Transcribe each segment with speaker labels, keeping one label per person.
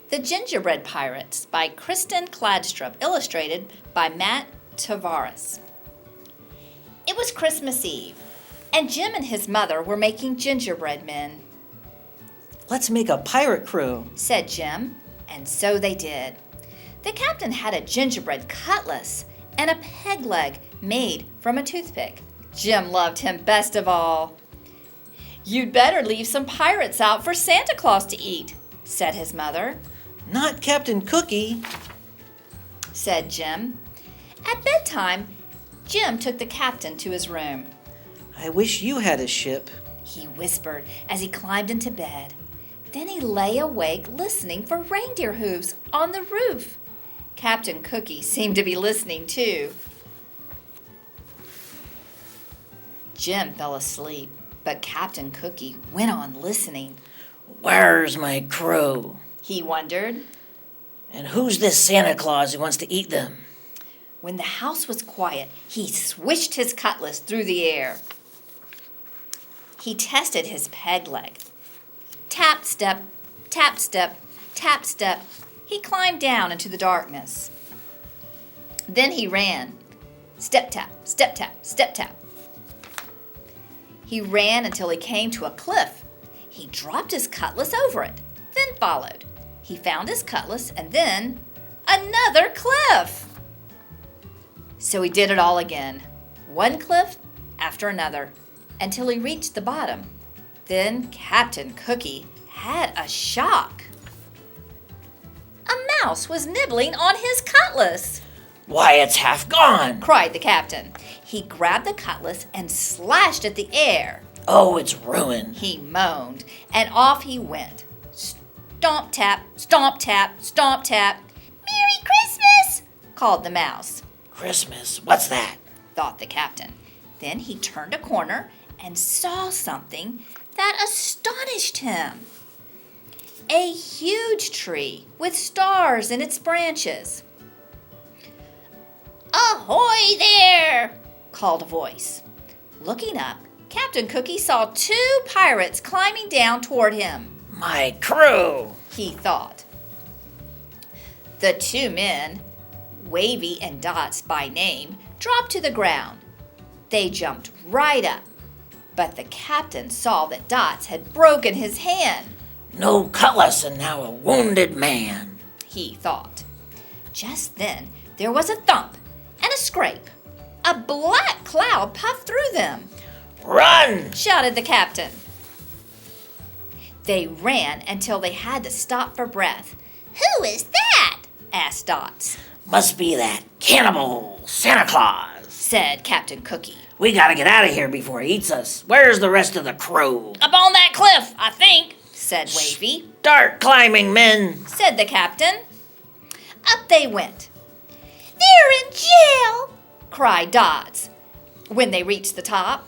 Speaker 1: The Gingerbread Pirates by Kristen Kladstrup, illustrated by Matt Tavares. It was Christmas Eve, and Jim and his mother were making gingerbread men.
Speaker 2: Let's make a pirate crew,
Speaker 1: said Jim, and so they did. The captain had a gingerbread cutlass and a peg leg made from a toothpick. Jim loved him best of all. You'd better leave some pirates out for Santa Claus to eat, said his mother.
Speaker 2: Not Captain Cookie,
Speaker 1: said Jim. At bedtime, Jim took the captain to his room.
Speaker 2: I wish you had a ship,
Speaker 1: he whispered as he climbed into bed. Then he lay awake listening for reindeer hooves on the roof. Captain Cookie seemed to be listening too. Jim fell asleep, but Captain Cookie went on listening.
Speaker 2: Where's my crew?
Speaker 1: He wondered.
Speaker 2: And who's this Santa Claus who wants to eat them?
Speaker 1: When the house was quiet, he swished his cutlass through the air. He tested his peg leg. Tap, step, tap, step, tap, step. He climbed down into the darkness. Then he ran. Step, tap, step, tap, step, tap. He ran until he came to a cliff. He dropped his cutlass over it, then followed. He found his cutlass and then another cliff. So he did it all again, one cliff after another, until he reached the bottom. Then Captain Cookie had a shock. A mouse was nibbling on his cutlass.
Speaker 2: Why, it's half gone,
Speaker 1: cried the captain. He grabbed the cutlass and slashed at the air.
Speaker 2: Oh, it's ruined,
Speaker 1: he moaned, and off he went. Stomp tap, stomp tap, stomp tap. Merry Christmas, called the mouse.
Speaker 2: Christmas, what's that?
Speaker 1: Thought the captain. Then he turned a corner and saw something that astonished him. A huge tree with stars in its branches. Ahoy there, called a voice. Looking up, Captain Cookie saw two pirates climbing down toward him.
Speaker 2: My crew,
Speaker 1: he thought. The two men, Wavy and Dots by name, dropped to the ground. They jumped right up, but the captain saw that Dots had broken his hand.
Speaker 2: No cutlass and now a wounded man,
Speaker 1: he thought. Just then there was a thump and a scrape. A black cloud puffed through them.
Speaker 2: Run!
Speaker 1: Shouted the captain. They ran until they had to stop for breath. Who is that? asked Dots.
Speaker 2: Must be that cannibal Santa Claus,
Speaker 1: said Captain Cookie.
Speaker 2: We gotta get out of here before he eats us. Where's the rest of the crew?
Speaker 1: Up on that cliff, I think, said Wavy.
Speaker 2: Start climbing, men,
Speaker 1: said the captain. Up they went. They're in jail, cried Dots. When they reached the top,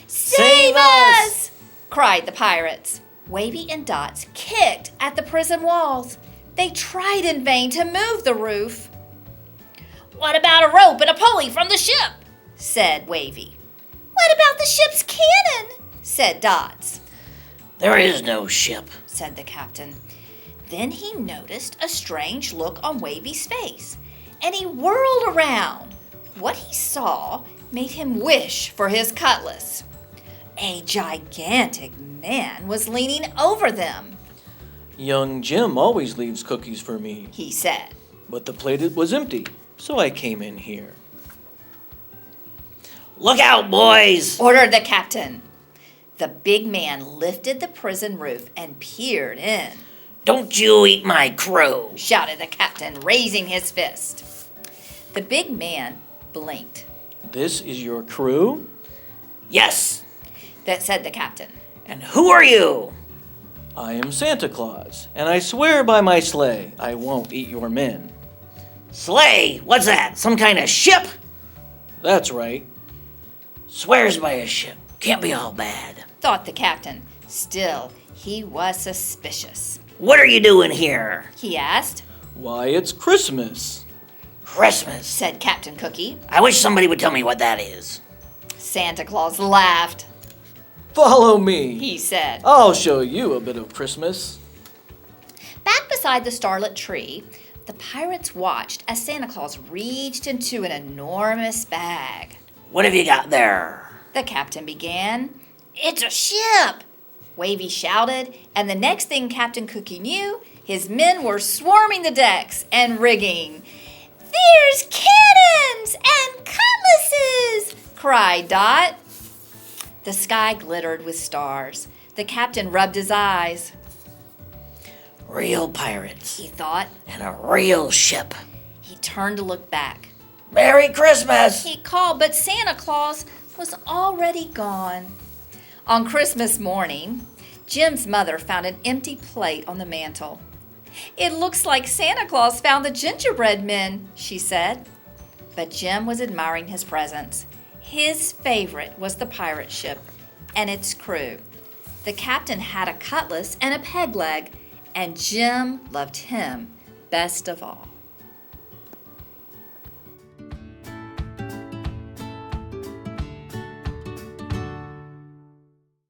Speaker 1: Save us! cried the pirates. Wavy and Dots kicked at the prison walls. They tried in vain to move the roof. What about a rope and a pulley from the ship? said Wavy. What about the ship's cannon? said Dots.
Speaker 2: There is no ship,
Speaker 1: said the captain. Then he noticed a strange look on Wavy's face, and he whirled around. What he saw made him wish for his cutlass. A gigantic man was leaning over them.
Speaker 3: Young Jim always leaves cookies for me,
Speaker 1: he said.
Speaker 3: but the plate was empty, so I came in here.
Speaker 2: Look out, boys,
Speaker 1: ordered the captain. The big man lifted the prison roof and peered in.
Speaker 2: Don't you eat my crew,
Speaker 1: shouted the captain, raising his fist. The big man blinked.
Speaker 3: This is your crew?
Speaker 2: Yes,
Speaker 1: that said the captain.
Speaker 2: And who are you?
Speaker 3: I am Santa Claus, and I swear by my sleigh I won't eat your men.
Speaker 2: Sleigh? What's that? Some kind of ship?
Speaker 3: That's right.
Speaker 2: Swears by a ship. Can't be all bad,
Speaker 1: thought the captain. Still, he was suspicious.
Speaker 2: What are you doing here?
Speaker 1: he asked.
Speaker 3: Why, it's Christmas.
Speaker 2: Christmas,
Speaker 1: said Captain Cookie.
Speaker 2: I wish somebody would tell me what that is.
Speaker 1: Santa Claus laughed.
Speaker 3: Follow me,
Speaker 1: he said.
Speaker 3: I'll show you a bit of Christmas.
Speaker 1: Back beside Outside the starlit tree, the pirates watched as Santa Claus reached into an enormous bag.
Speaker 2: What have you got there?
Speaker 1: The captain began. "It's a ship!" Wavy shouted, and the next thing Captain Cookie knew, his men were swarming the decks and rigging. "There's cannons and cutlasses!" cried Dot. The sky glittered with stars. The captain rubbed his eyes.
Speaker 2: Real pirates,
Speaker 1: He thought.
Speaker 2: and a real ship.
Speaker 1: He turned to look back.
Speaker 2: Merry Christmas!
Speaker 1: He called, but Santa Claus was already gone. On Christmas morning, Jim's mother found an empty plate on the mantel. "It looks like Santa Claus found the gingerbread men," she said. But Jim was admiring his presents. His favorite was the pirate ship and its crew. The captain had a cutlass and a peg leg, and Jim loved him best of all.